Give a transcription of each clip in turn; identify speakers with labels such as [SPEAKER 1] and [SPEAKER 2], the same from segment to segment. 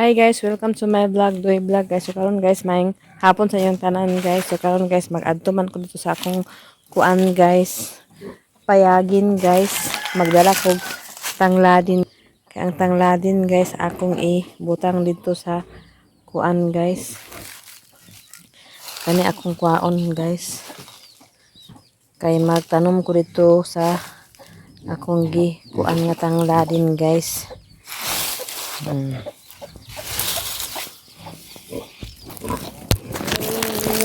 [SPEAKER 1] Hi guys, welcome to my vlog, Doy Vlog guys. So karon guys, maayong hapon sa inyong tanan guys. So karon guys, mag-adto man ko dito sa akong kuan guys. Payagin guys, magdala ko tangladin. Kaya ang tangladin guys, akong ibutang dito sa kuan guys. Kani akong kuaon guys. Kay magtanom ko dito sa akong kuan nga tangladin guys.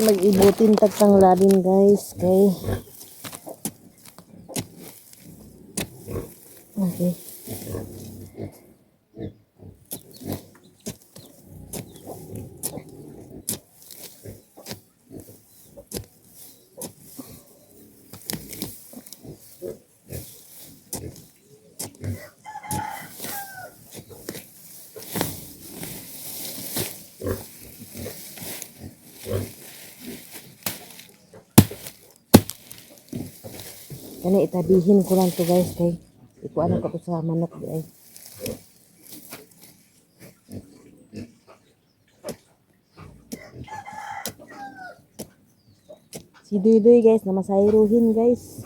[SPEAKER 1] Mag-ibutin tagtang ladin guys kay okay. Kani itabihin ko lang to guys kay ikuan ko to sa manok guys. Si Duy guys na masayruhin guys.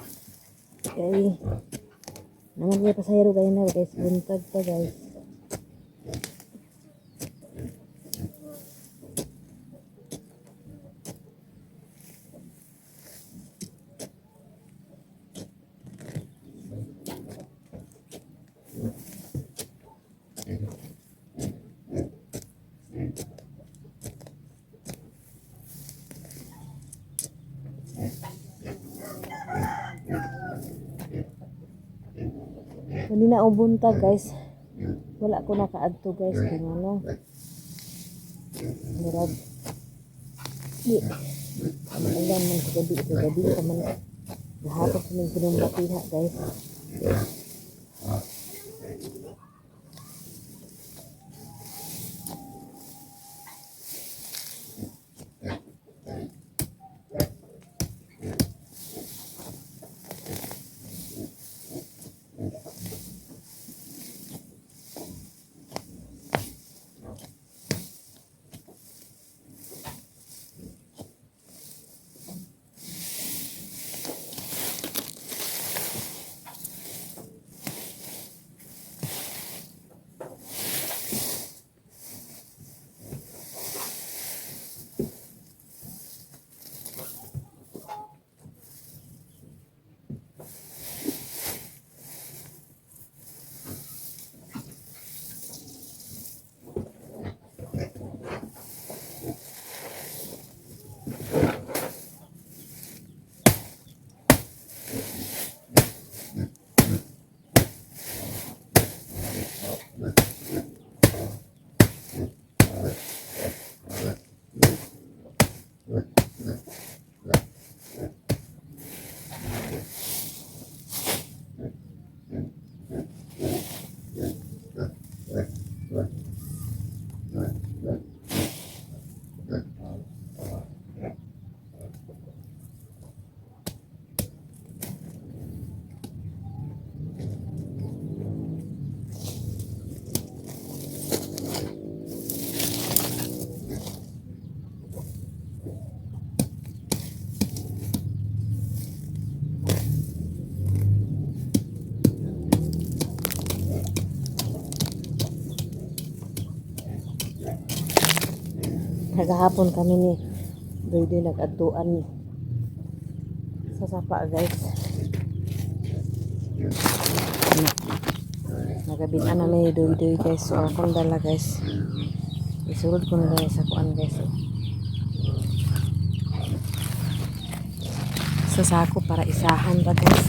[SPEAKER 1] Kay naman niya pasayro kayo na guys. Buntag pa guys. Hindi na ubuntag guys. Wala ko nakaadto guys kung ano. Murag. Di. Alam man ko gabi pa man. Lahapon sa mga pinumbatiha guys. Nagahapon kami ni Doy nag-adtuan sa sapa guys. Nagabitan na may Doy guys. So akong dala guys. Isulod ko na guys sa kuan guys. Sa sako para isahan pa guys.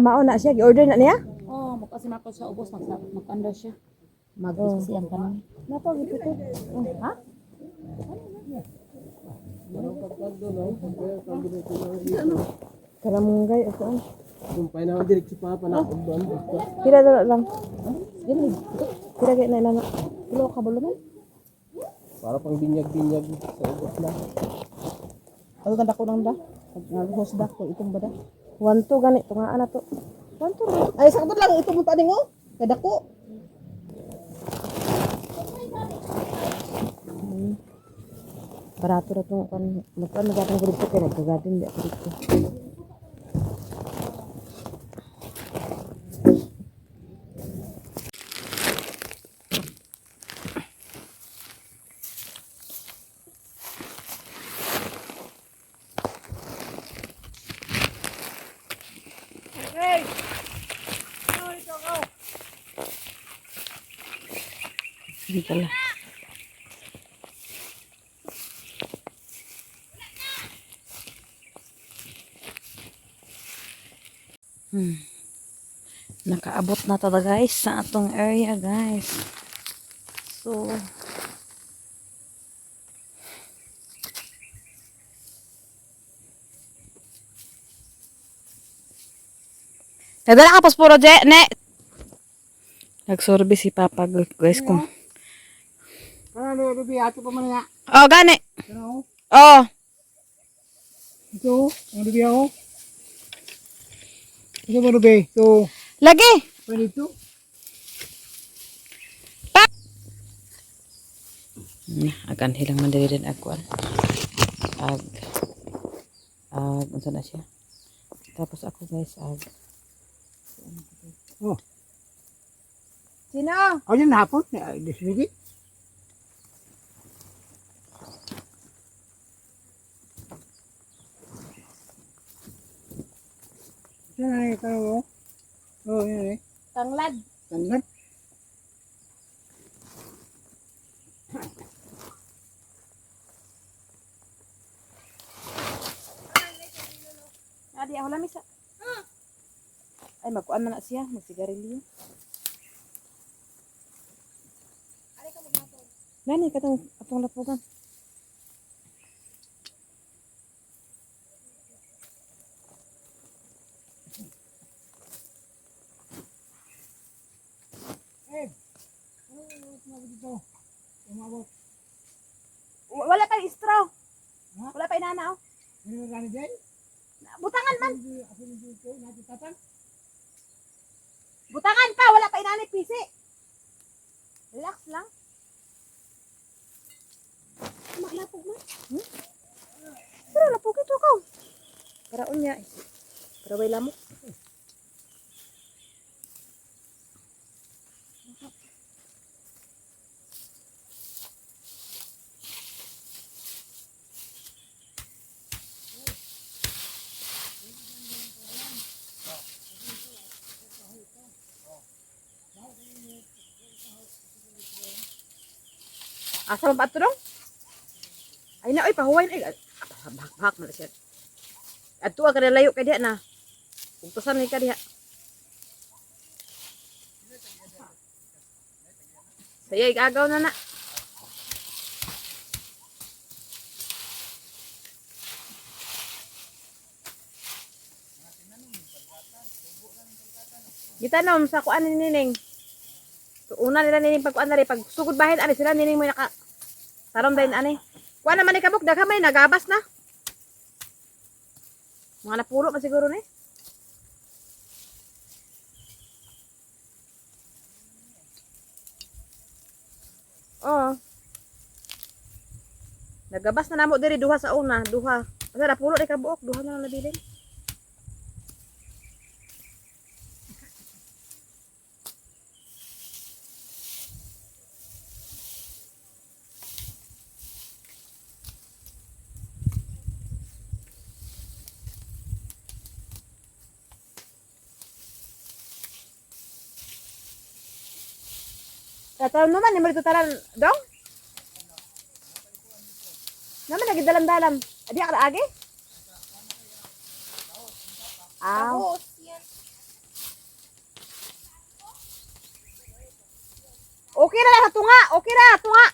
[SPEAKER 1] mao na siya gi-order na niya.
[SPEAKER 2] Oh, kasi mako sa ubos mag-under siya. Mag-ubos kasi ang kanon.
[SPEAKER 1] Nato gito.
[SPEAKER 2] Ha?
[SPEAKER 1] Karamunggay ako.
[SPEAKER 3] Sumpay na direk si Papa na ubban.
[SPEAKER 1] Pila dala lang. Dili. Pila gay na na. Kilo ka buluman.
[SPEAKER 3] Para pang binyag-binyag sa ubos na.
[SPEAKER 2] Ano ganda ko nang da? Nag-host da ko itong bada.
[SPEAKER 1] 1 2 gani tungaan na to. 1 2.
[SPEAKER 2] Ay sakto lang ito mo taning oh. Kada ko.
[SPEAKER 1] Barato na tong kan magkan nagatang grupo kay nagkagadin di ako dito. Dito lang. Nakaabot na to guys sa atong area guys. So Nadala ka pasporo je ne. Nagsorbe si Papa guys kung.
[SPEAKER 3] Ano rubi ato pa man nga.
[SPEAKER 1] Oh gani.
[SPEAKER 3] Ano?
[SPEAKER 1] Oh.
[SPEAKER 3] Ito, ano rubi ako? Ito ba rubi? Ito,
[SPEAKER 1] Lagi.
[SPEAKER 3] pwede ito?
[SPEAKER 1] Agan hilang mandiri din ako. Unsa na siya. Tapos ako guys
[SPEAKER 3] Oh,
[SPEAKER 1] Sino?
[SPEAKER 3] ako yun hapon. Sige. Yan ay ito. Oh, yan eh.
[SPEAKER 1] Tanglad.
[SPEAKER 3] Tanggap.
[SPEAKER 1] Adi ako lamis. Ay magkuan man na siya, magsigarilyo. Gani katong atong lapugan. Wala pa straw. Wala pa inana oh.
[SPEAKER 3] Ano gani dyan?
[SPEAKER 1] Butangan man.
[SPEAKER 3] Ako nito ito, natutatan.
[SPEAKER 1] Butangan pa, wala pa inani pisi. Relax lang. Maglapog man. Pero lapog ito ko. Para unya. Para way lamok. Asa man pa ito dong? Ay na, oy, pahuwain. Ay, bahak na siya. At tuwa ka na layo ka diha na. Ugtosan ni ka diha. Saya igagaw na na. Gitanom sa kuan ni Nining. Una nila nining pagkuan na rin. Pag sugod bahin, ani sila nining mo naka tarom din ani. Kuan naman ni kabuk, dagha may nagabas na. Mga napulo man siguro ni. Oo. Nagabas na namo diri duha sa una, duha. Asa napulo ni kabuok, duha na lang nabilin. Tatal naman, ni marito talan dong. Naman lagi dalam-dalam. Adi ka agi? Ah. na tunga. Okay na, tunga.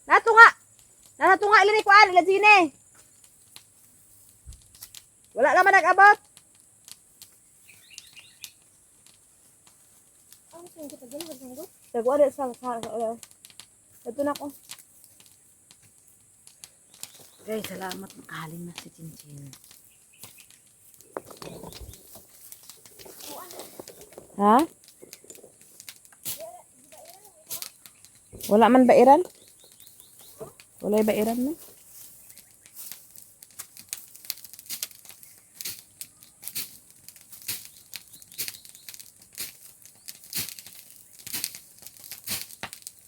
[SPEAKER 1] Natunga. Natunga ilini ko an, sini. Wala naman nag-abot. Tago ada sa. Ito na ko.
[SPEAKER 2] Guys, salamat makahaling na si Chinchin.
[SPEAKER 1] Ha? Wala man bairan? Wala bairan na?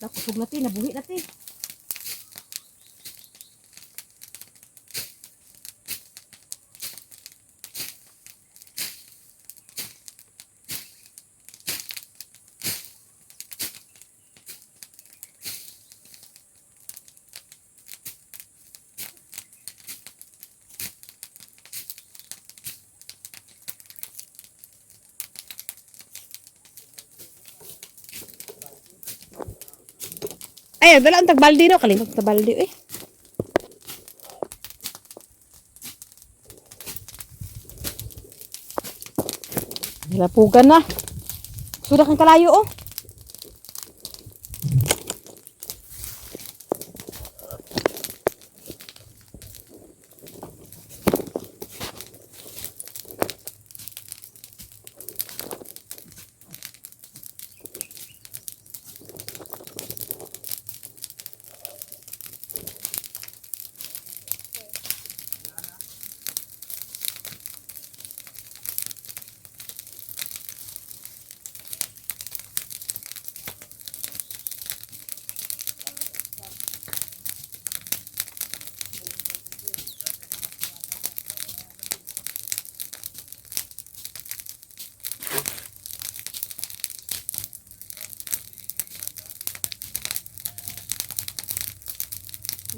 [SPEAKER 2] Nakusog natin, nabuhi natin.
[SPEAKER 1] Ay, dala ang tagbaldi no. Kalimot tagbaldi eh. Nilapugan na. Sudah kang kalayo oh.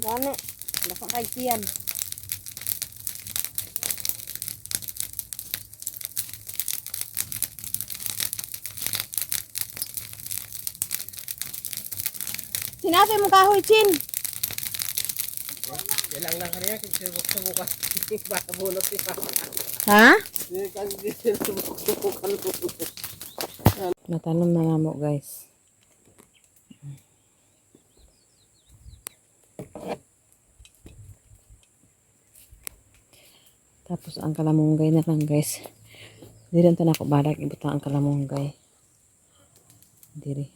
[SPEAKER 1] Gani. Baka kay siyan. Sinabi mo kahoy, Chin.
[SPEAKER 3] Ilang lang kanya kung sibuk sa bukas. Baka bunot si Papa.
[SPEAKER 1] Ha?
[SPEAKER 3] Hindi kasi sibuk sa bukas.
[SPEAKER 1] Natanom na nga mo, guys. Tapos ang kalamunggay na lang, guys. Hindi rin ito na ako balak ibutang ang kalamunggay. Diri.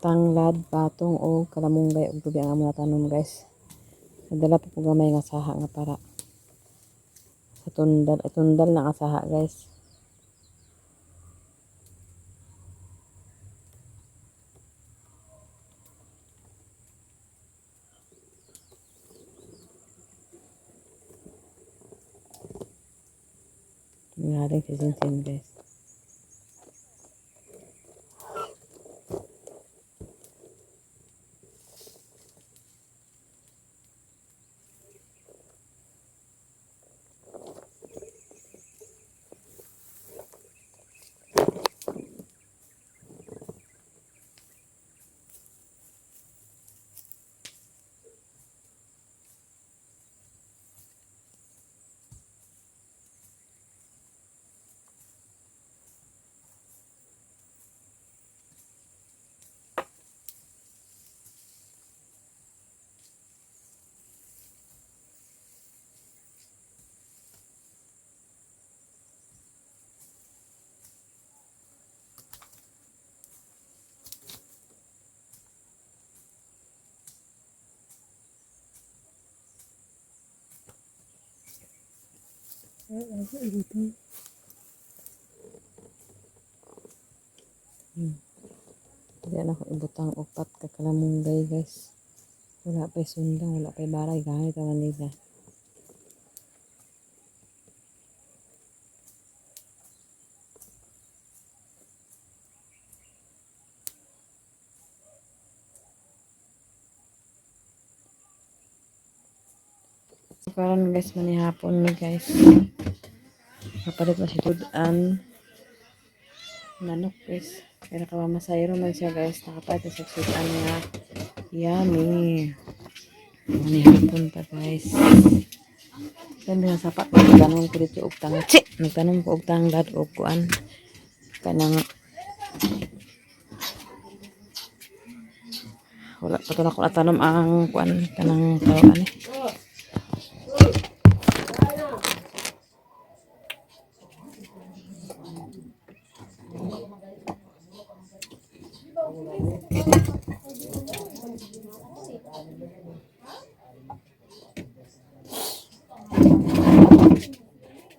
[SPEAKER 1] Tanglad, patong o kalamunggay ug tubi ang amo natanom, guys. Nadala po po gamay nga saha nga para sa tundal na nga saha, guys. Ngaling si Sinsin, guys. Hindi na ako ibutang upat ka kalamunggay, guys. Wala pa'y sundang, wala pa'y baray. Kahit naman nila. Karon guys, manihapon ni guys. Kapalit na si Tudan. manok guys. Kaya nakamamasayro man siya guys. Nakapati sa sudan nga. Yummy. Mani hapon pa guys. Yan nga sapat. Nagtanong ko dito og tang. Nagtanong ko og tanglad og kuan. Kanang wala pa to na ko natanom ang kuan kanang tawag ani.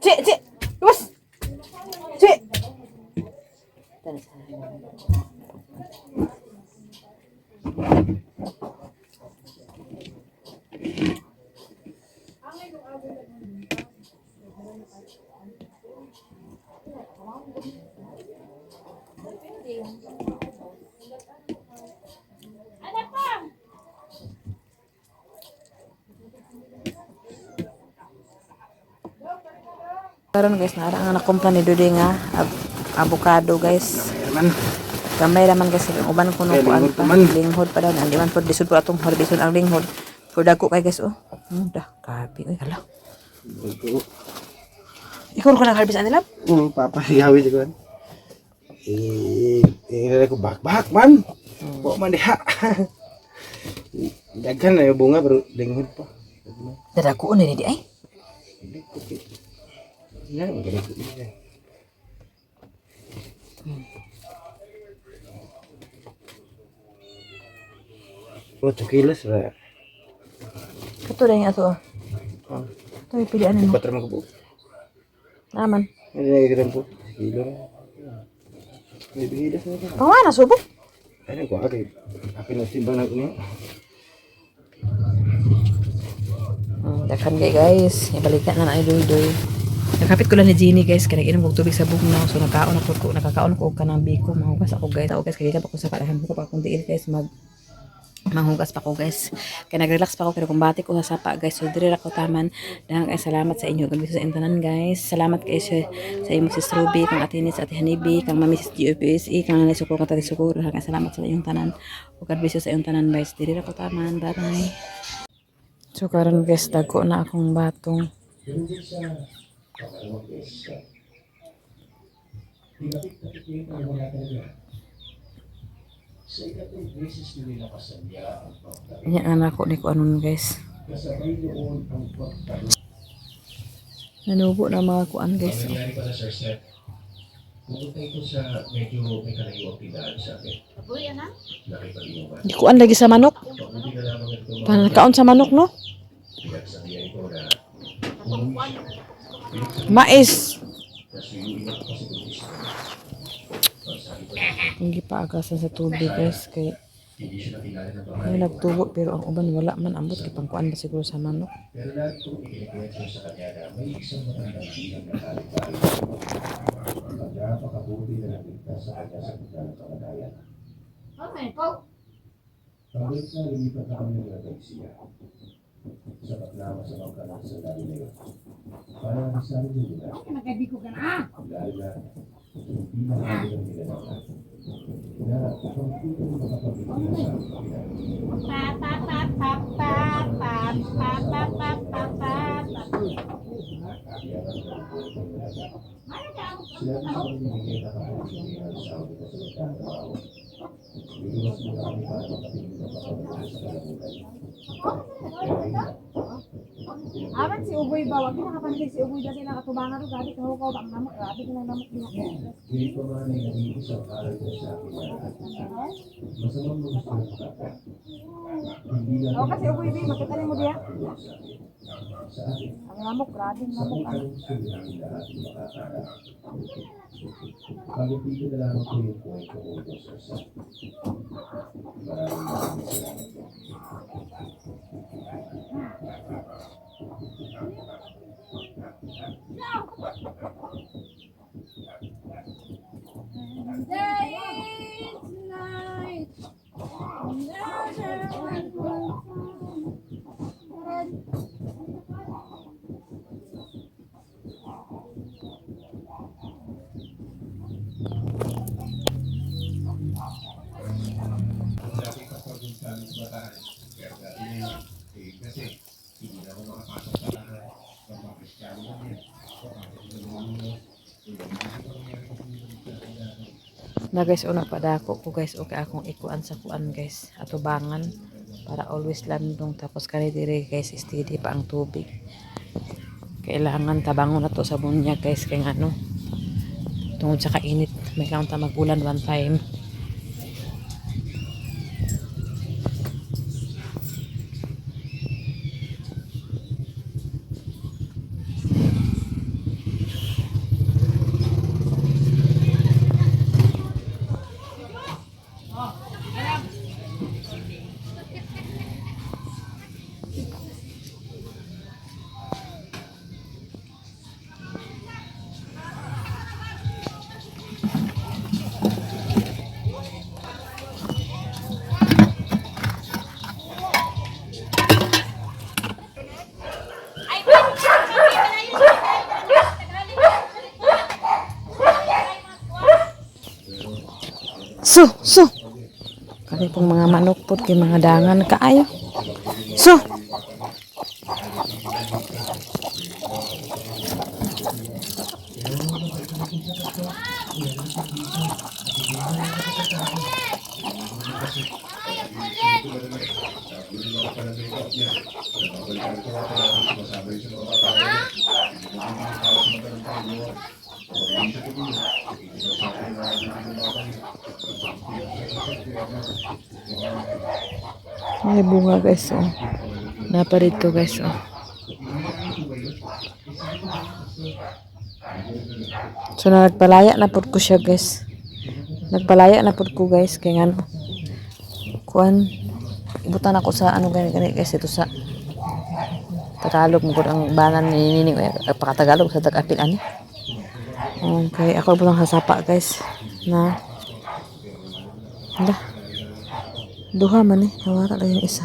[SPEAKER 1] Cik, luas. Cik. Karon guys, nara ang nakumpra ni Dude nga avocado guys. Gamay raman guys ang uban kuno kuan pa linghod pa daw na di man pod lisod po atong harbison ang linghod. Pero dako kay guys oh. Dah kapi oy hala. Ikaw ko nang harvest anila?
[SPEAKER 3] Papahiyawi ko. Ko bak man. Wa man diha. Daghan na yung bunga pero linghod pa.
[SPEAKER 1] Dadako ni di ay.
[SPEAKER 3] Yan, ganito. Oh, 2 kilos ra.
[SPEAKER 1] Kato rin ato. Ito pilihan mo.
[SPEAKER 3] Patro mo ko po.
[SPEAKER 1] Naman.
[SPEAKER 3] Hindi na kikiram po. Kilo ra. Hindi bihidas na ka.
[SPEAKER 1] Oh, na subok.
[SPEAKER 3] Ay, ko ate. Akin na simbang na niya.
[SPEAKER 1] Dakan kay guys. Ibalikan na na idol-idol. Nakapit ko lang ni Jeannie guys, kaya nag-inom ko tubig sa bugnaw. So nakakaon ko kanang biko, mahugas ako guys. Ako guys, kaya pa ko sa kalahan ko pa akong diil guys, manghugas pa ko guys. Kaya nag-relax pa ako, pero kumbati ko sa sapa guys. So dire ra ko taman. Dahang kay salamat sa inyo, gabi sa intanan guys. Salamat kay sa imo sis Ruby, kang Atinis, Ate Hanibi, kang Mami sis GOPSE, kang Nanay Suko, kang Tati Suko. Kaya salamat sa inyong tanan. Ug gabi sa inyong tanan guys. Dire ra ko taman. Bye bye. So karon guys, dagko na akong batong. Ini anak ko ni ko anon guys. Nanubo na mga kuan guys. Di kuan lagi sa manok. Panakaon sa manok no? Mais. Hindi pa agasan sa tubig guys kay may nagtubo pero ang uban wala man ambot kay pangkuan ba siguro sa manok.
[SPEAKER 2] Aman si Uboy ba? Wag na kapandig si Uboy dati nakatubangan ro gadi kaho ko bang namok grabe ka nang namok diha. Oh kasi Uboy bi makita mo diha. Ang namok grabe namok ang. Day is night. Never
[SPEAKER 1] Na guys, una padako ko guys, okay akong ikuan sa kuan guys, atubangan para always landong. Tapos kani dire guys, steady pa ang tubig. Kailangan tabangon na to sa bunya guys, kay ano, tungod sa kainit, may lang ta magulan one time. So. Kani pong mga manok po, kay mga dangan kaayo. So. May bunga guys, oh. Naparito guys, oh. So nagpalaya na pud ko siya guys. Nagpalaya na pud ko guys kay ngano. Kuan ibutan ako sa ano gani guys, ito sa Tagalog mo ang banan ni nining pagkatagalog sa Tagapil ani. Okay, ako ibutang sasapa guys na duha man eh, nawara lang yung isa.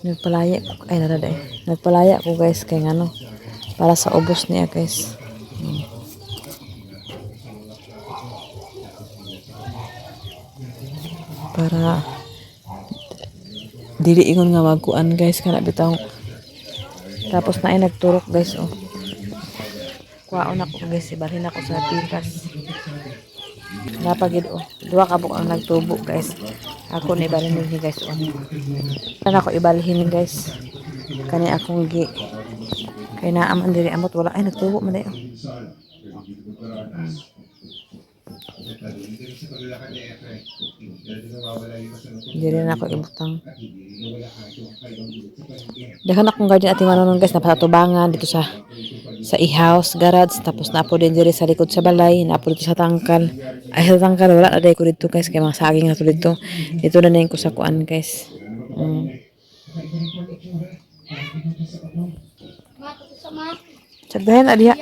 [SPEAKER 1] Nagpalaya ko, ay narada eh. Nagpalaya ko guys kay ano, para sa ubos niya guys. Para dili ingon nga magkuan guys, kana bitaw. Tapos na ay nagturok guys, oh. Kuhaon ako guys, ibalhin ako sa pikas. Napagid, oh. Dua ka buk ang nagtubo guys. Ako na ibalhin ni guys, oh. Saan ako ibalhin guys. Kani akong gi. Kaya naaman diri amot wala. Ay nagtubo man dayo. Diri na ako ibutang. Dahan akong garden ati manonon guys, napatubangan dito sa i-house garage, tapos napo din diri sa likod sa balay, napo dito sa tangkal. Ay sa tangkal wala na day ko dito guys, kay mga saging na to dito. Dito na din ko sa kuan guys. Sagdahan adiha.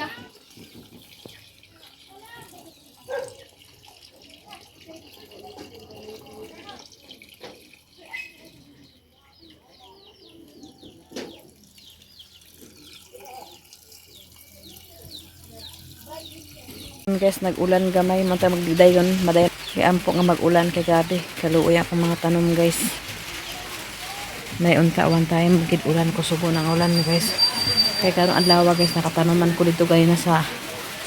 [SPEAKER 1] Guys, nag-ulan gamay, man tayo magdidayon, madayon. Kaya ampo nga mag-ulan kay gabi. Kaluoy ako mga tanom guys. May unta one time, magid ulan ko subo ng ulan guys. Kaya karong adlaw guys, nakatanuman ko dito gaya na sa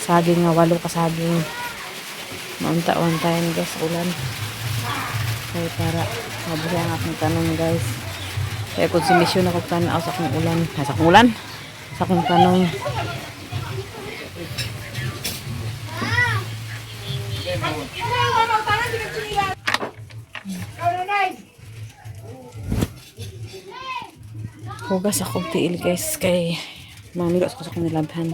[SPEAKER 1] saging nga 8 ka saging. Maunta one time guys, ulan. Kaya para mabuhay ang akong tanom guys. Kaya konsumisyon ako tanaw sa akong ulan. Sa akong ulan? Sa akong tanom. Hugas akong tiil guys kay mamilos ko sa akong nilabhan.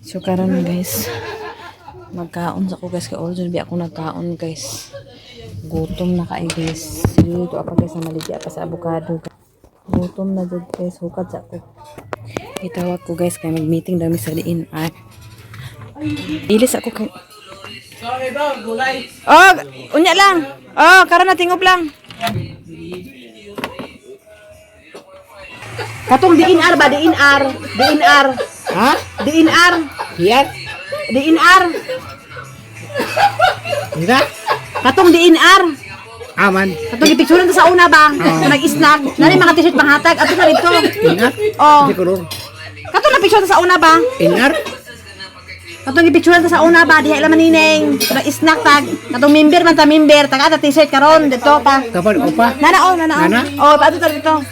[SPEAKER 1] So karon guys, magkaon sa ko guys, kay origin bi ako nagkaon guys. Gutom na kay guys. Sinuto ako guys na maligya pa sa avocado. Gutom na jud guys, hukad sa ko. Itawag ko guys kay mag-meeting daw mi sa diin. Ilis ako kay sorry daw, gulay. Oh, unya lang. Oh, karon na tingop lang. Katong DNR ba? DNR. DNR. Ha? DNR. Yan? DNR. Ira? Katong DNR. Aman. Katong ipicturean ta sa una ba? Nag-snack. Nani mga t-shirt panghatag. Ato na rito. DNR? Oh. Katong na-picture ta sa una ba?
[SPEAKER 3] NR?
[SPEAKER 1] Katong i-picture ta sa una ba? Diha ila manineng. Snack tag. Katong member man ta member. Taga ta t-shirt karon dito pa.
[SPEAKER 3] Kapag ko pa?
[SPEAKER 1] Nana. Oh, pato ta dito.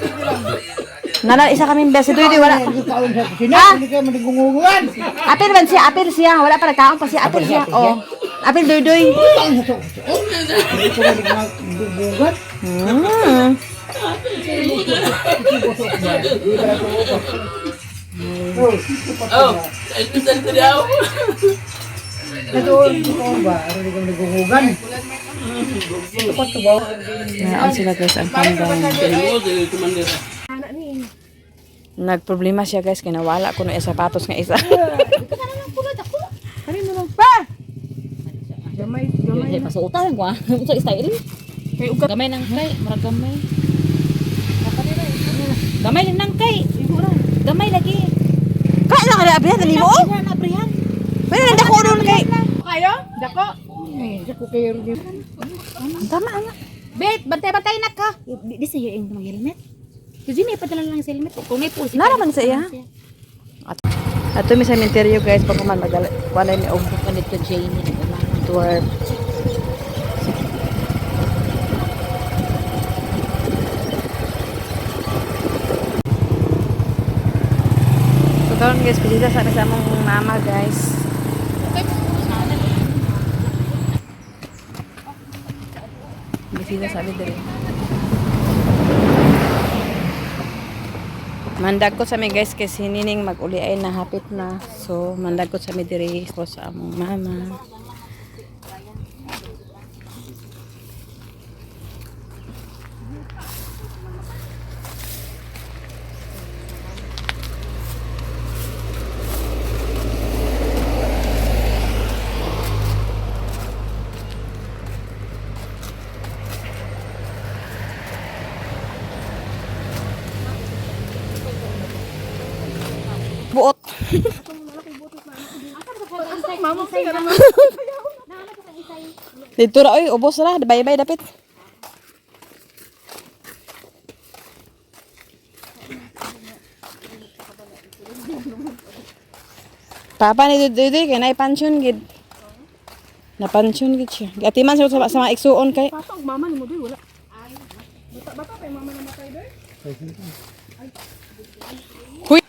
[SPEAKER 1] Nana isa ka member si Duy wala pa.
[SPEAKER 3] Hindi ka manigungungan.
[SPEAKER 1] Apil siya. Wala pa nagkaon pa siya. Apil siya. Oh. Apil Duy.
[SPEAKER 3] Hindi ko manigungungan. Ito ba? Ano hindi ka manigungungan? Dapat ko ba?
[SPEAKER 1] Naan sila guys ang pandang. Nagproblema siya guys. Kinawala ko na sapatos nga isa.
[SPEAKER 2] Gamay pasuutan ko ah. Unsa style? Gamay nang kay, murag gamay. Gamay lang nang kay. Gamay lagi.
[SPEAKER 1] Kaya na kada abrihan ni mo.
[SPEAKER 2] Na abrihan.
[SPEAKER 1] Pero nanda ko doon kay.
[SPEAKER 4] Kayo? Dako?
[SPEAKER 3] Ako kayo rin.
[SPEAKER 1] Tama nga.
[SPEAKER 2] Bet, bantay-bantay na ka. Di sa iyo yung helmet. Kasi may padala lang sa helmet. Kung may pusi.
[SPEAKER 1] Naraman sa iya. Ato mi sa cemetery guys pag man madala wala mi og
[SPEAKER 2] Ganito Jane ni
[SPEAKER 1] tour. So karon guys bisita sa among mama guys. Bisita sa amin diri. Mandag ko sa mi guys kasi nining mag-uli ay nahapit na. So mandag ko sa mi diri ko sa among mama. Buot. Dito ra oy, ubos ra, bye-bye dapit. Papa ni Dudu kay nay pension gid. Na pension gid siya. Gatiman sa mga igsuon kay.
[SPEAKER 4] Patog mama ni mo doy wala. Bata pa yung mama namatay doy.
[SPEAKER 1] Huy.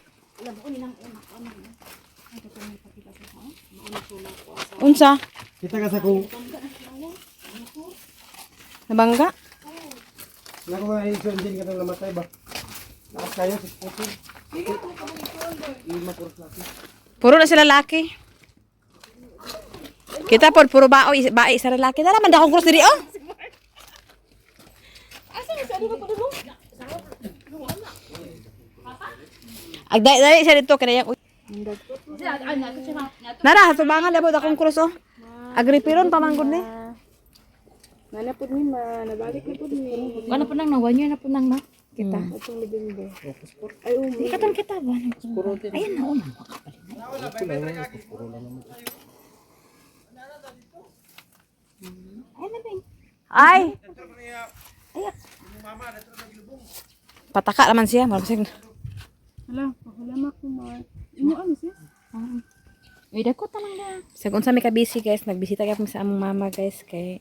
[SPEAKER 1] Unsa?
[SPEAKER 3] Kita ka sa kung
[SPEAKER 1] Nabangga?
[SPEAKER 3] Naku mga ison din ka nang namatay ba? Lakas kayo sa putin.
[SPEAKER 1] Puro na sila laki. Kita pod puro baoy sa lalaki. Dara man dakong cross diri oh. Agday siya dito kanayang Nara hatubangan labo dakong cross oh. Agripiron pamanggod ni.
[SPEAKER 4] Nana pud ni ma, nabalik na pud ni.
[SPEAKER 2] Ano po nang na 1 year na po nang na.
[SPEAKER 1] Kita.
[SPEAKER 4] Atong libing Ay
[SPEAKER 2] Hindi ka kita ba? Ayan na una.
[SPEAKER 1] Ay. Pataka naman siya, marasig.
[SPEAKER 4] Hala, pakulamak ko ma. Inyo ano sis?
[SPEAKER 2] Uy, dako ta lang na.
[SPEAKER 1] Sa kung sa may kabisi guys, nagbisita kami sa among mama guys kay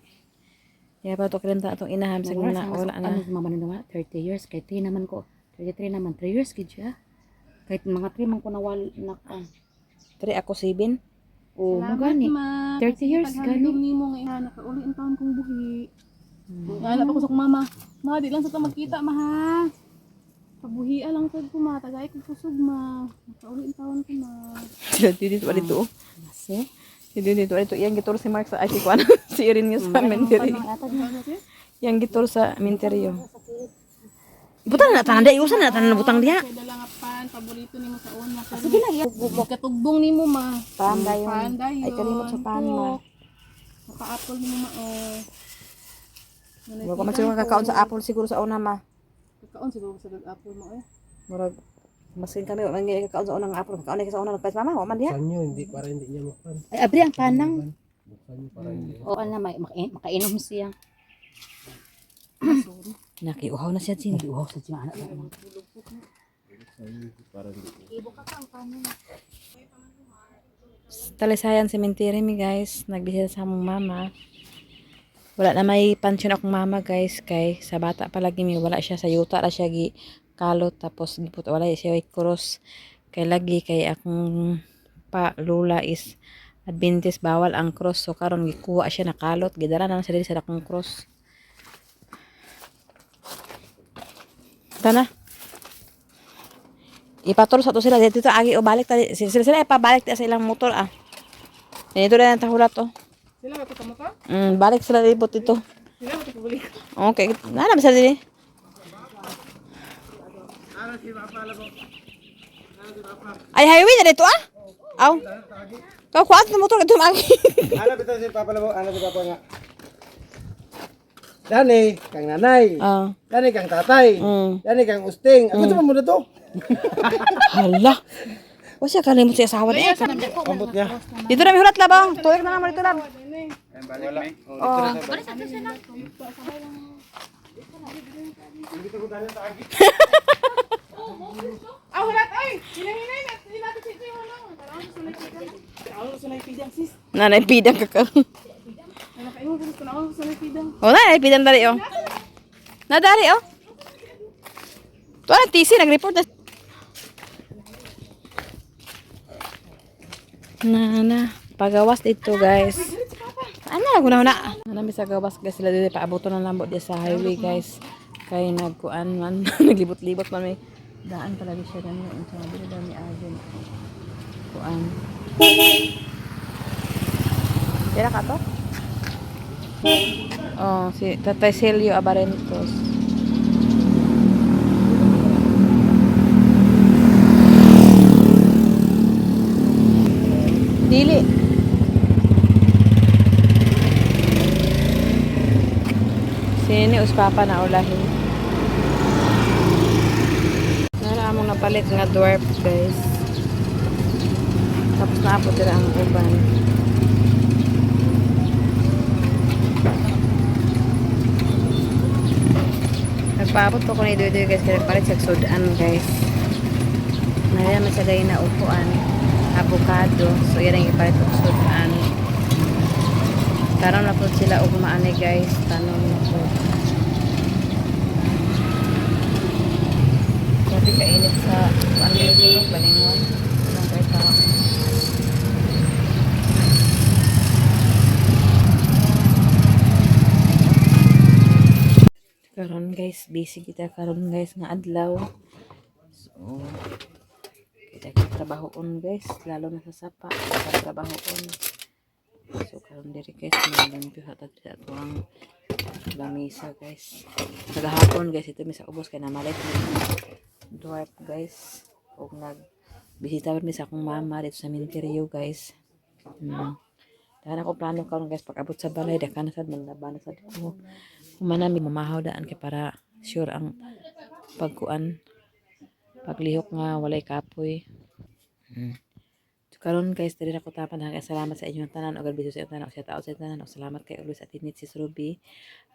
[SPEAKER 1] kaya pa to kinta atong inaham sa na wala na.
[SPEAKER 2] Ano mama na 30 years kay 3 naman ko. 33 naman 3 years gid siya. Kahit mga 3 man ko nawal na ka.
[SPEAKER 1] 3 ako 7.
[SPEAKER 2] Oh, magani. 30 years gani.
[SPEAKER 4] Ni mo nga ina nakauli ang taon kong buhi. Ana pa ko sa kong mama. Ma, di lang sa ta magkita ma ha. Pabuhi lang sad ko ma, tagay ko kusog ma. Nakauli ang taon ko ma.
[SPEAKER 1] Sila dito dito.
[SPEAKER 2] Kasi
[SPEAKER 1] Dito yang gitur si Mark sa ay si Kwan si Irin yung sa Minterio. Yang gitur sa Minterio. Butang na tanda iusan na tanda butang diha.
[SPEAKER 4] Kay dalangapan, paborito nimo sa una.
[SPEAKER 2] sige na iya.
[SPEAKER 4] Katugbong nimo ma.
[SPEAKER 1] Pandayon.
[SPEAKER 4] Pandayon.
[SPEAKER 1] Ay kalimot sa panma.
[SPEAKER 4] Naka-apple nimo ma.
[SPEAKER 1] Wala ko man siguro kakaon sa apple siguro sa una ma.
[SPEAKER 4] Kakaon siguro sa apple mo eh.
[SPEAKER 1] Murag masin kami man nga kakaon sa unang apple. Kakaon sa unang nagpais mama, wa man diha.
[SPEAKER 3] Sanyo, hindi para hindi niya makan.
[SPEAKER 2] Ay abri ang panang.
[SPEAKER 3] Sanyo para hindi.
[SPEAKER 2] O ana makainom siya.
[SPEAKER 1] Nakiuhaw na siya sin.
[SPEAKER 2] Uhaw sa tiyan anak mo.
[SPEAKER 3] Parang
[SPEAKER 1] Talisayan cemetery mi guys. Nagbisita sa among mama. Wala na may pansyon akong mama guys kay sa bata pa lagi mi wala siya sa yuta ra siya gi kalot tapos giput wala siya cross kay lagi kay akong pa lula is Adventist bawal ang cross so karon gikuha siya nakalot gidala na lang sa dili sa akong cross. Tana. Ipatol sa to sila dito agi o balik ta sila ipabalik ta sa ilang motor ah. Dito na ang tahulat to.
[SPEAKER 4] Sila may puta mo ka?
[SPEAKER 1] Balik sila libot dito.
[SPEAKER 4] Sila may pabalik.
[SPEAKER 1] Okay, nana bisa dili. Ay highway na dito ah. Aw. Kau kuat na motor ito magi.
[SPEAKER 3] Ano bitaw si Papa Labo? Ano si Papa nga? Dani, kang nanay.
[SPEAKER 1] Ah.
[SPEAKER 3] Dani kang tatay. Dani kang usting. Ako sa muna to.
[SPEAKER 1] Hala. O siya kalimot siya asawa niya.
[SPEAKER 3] Pambot niya.
[SPEAKER 1] Dito na may hulat labang. Tuwag na naman dito lang.
[SPEAKER 3] Wala.
[SPEAKER 1] Oh.
[SPEAKER 4] Ah, hulat ay! Hinahinay na! Hindi natin si Tiyo lang. Parang gusto na ipidang sis.
[SPEAKER 1] Nanay pidang ka.
[SPEAKER 4] Nakaingon gusto na ako gusto na ipidang.
[SPEAKER 1] O nanay pidang dali oh. Nadali oh. Tuwa na TC nag-report na. Na pagawas dito guys. Ano na guna na sa gawas guys sila dito paaboto ng lambot di sa highway guys. Kay nagkuan man naglibot-libot man may daan talaga siya ganun unsa nga dili daw ni Agen. Kuan. Kira ka to? Oh, si Tatay Celio Abarentos. Dili. Sini uspapa na ulahin. Nara among napalit nga dwarf guys. Tapos naapot dira ang uban. Nagpaabot po ko na idoy guys kaya palit sa sudan guys. Nara man sa gay na upuan. Avocado. So yan ang ipalit og sudan. Karon na po sila og maani guys. Tanong na po. Grabe kainit sa balingon. Anong kay tao. Karon guys, busy kita karon guys nga adlaw. So kita trabahoon guys, lalo na sa sapa, kita trabahoon. So karon diri guys, naglampi hatag sa tuang lamisa guys. Sagahapon guys, ito mi sa ubos kay namalit ni dwarf guys. Og nagbisita mi sa akong mama dito sa Minterio guys. Dahil ako plano karon guys pag abot sa balay dakan na sad manlaban sa ko. Humana mi mamahaw daan kay para sure ang pagkuan paglihok nga walay kapoy. Karon guys diri ra ko tapan salamat sa inyong tanan og albisyo sa inyong tanan og sa tao sa tanan og salamat kay always at init sis Ruby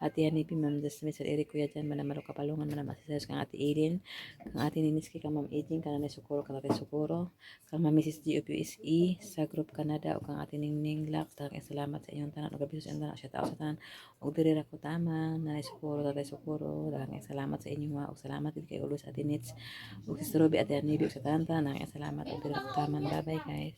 [SPEAKER 1] ati Hanipi Ma'am Jasmine Sir Eric Kuya Jan Manam Maro Kapalungan Manam Asisayos kang ati Eileen kang ati Niniski kang Ma'am Aging kang Nanay Sukuro kang Tatay Sukuro kang Ma'am Mrs. GOPSE sa Group Canada og kang ati Ningning Lax kay salamat sa inyong tanan og albisyo sa inyong tanan og sa tao sa tanan og diri ra ko taman Nanay Sukuro Tatay Sukuro daghang salamat sa inyo og salamat din kay always at init og sis Ruby ati Hanipi og sa tanan daghang salamat og diri ra ko taman bye bye guys.